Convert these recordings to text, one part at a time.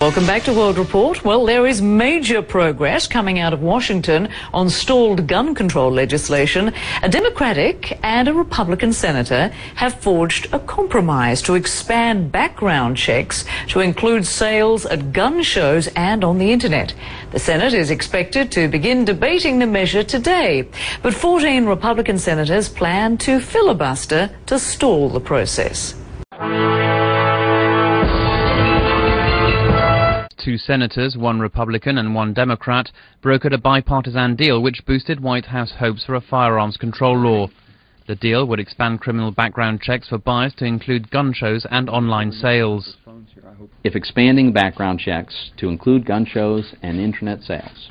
Welcome back to World Report. Well, there is major progress coming out of Washington on stalled gun control legislation. A Democratic and a Republican senator have forged a compromise to expand background checks to include sales at gun shows and on the internet. The Senate is expected to begin debating the measure today, but 14 Republican senators plan to filibuster to stall the process. Two senators, one Republican and one Democrat, brokered a bipartisan deal which boosted White House hopes for a firearms control law. The deal would expand criminal background checks for buyers to include gun shows and online sales. If expanding background checks to include gun shows and internet sales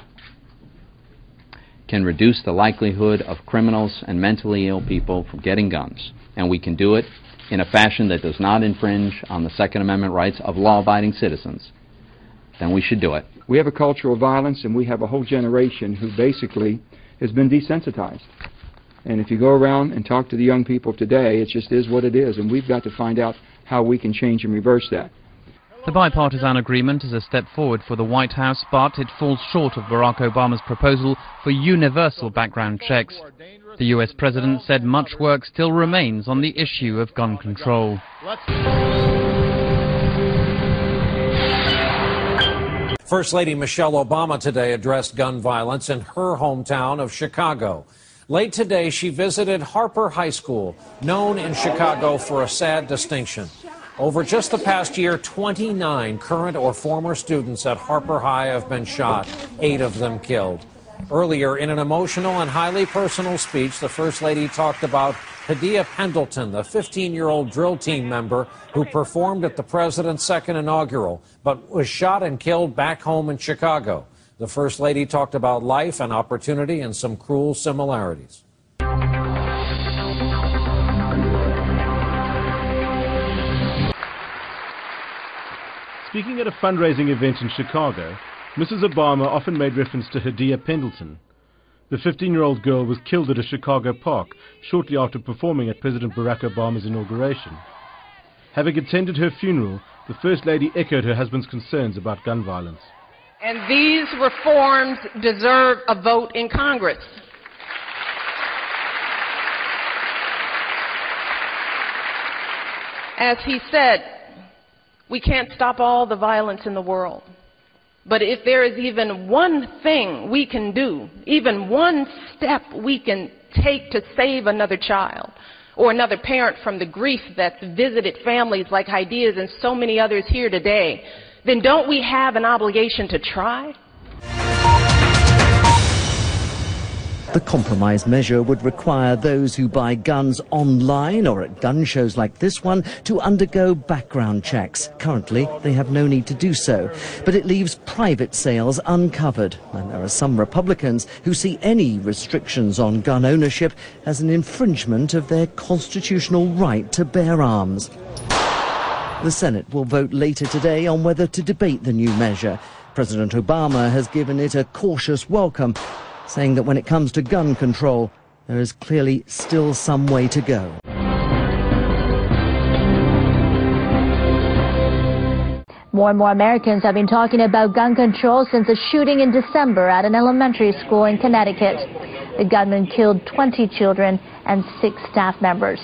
can reduce the likelihood of criminals and mentally ill people from getting guns, and we can do it in a fashion that does not infringe on the Second Amendment rights of law-abiding citizens, then we should do it. We have a culture of violence, and we have a whole generation who basically has been desensitized. And if you go around and talk to the young people today, it just is what it is, and we've got to find out how we can change and reverse that. The bipartisan agreement is a step forward for the White House, but it falls short of Barack Obama's proposal for universal background checks. The U.S. president said much work still remains on the issue of gun control. First Lady Michelle Obama today addressed gun violence in her hometown of Chicago. Late today, she visited Harper High School, known in Chicago for a sad distinction. Over just the past year, 29 current or former students at Harper High have been shot, 8 of them killed. Earlier, in an emotional and highly personal speech, the First Lady talked about Hadia Pendleton, the 15-year-old drill team member who performed at the president's second inaugural, but was shot and killed back home in Chicago. The First Lady talked about life and opportunity and some cruel similarities. Speaking at a fundraising event in Chicago, Mrs. Obama often made reference to Hadia Pendleton. The 15-year-old girl was killed at a Chicago park shortly after performing at President Barack Obama's inauguration. Having attended her funeral, the First Lady echoed her husband's concerns about gun violence. And these reforms deserve a vote in Congress. As he said, we can't stop all the violence in the world. But if there is even one thing we can do, even one step we can take to save another child or another parent from the grief that's visited families like Hadia's and so many others here today, then don't we have an obligation to try? The compromise measure would require those who buy guns online or at gun shows like this one to undergo background checks. Currently, they have no need to do so, but it leaves private sales uncovered. And there are some Republicans who see any restrictions on gun ownership as an infringement of their constitutional right to bear arms. The Senate will vote later today on whether to debate the new measure. President Obama has given it a cautious welcome, saying that when it comes to gun control, there is clearly still some way to go. More and more Americans have been talking about gun control since the shooting in December at an elementary school in Connecticut. The gunman killed 20 children and 6 staff members.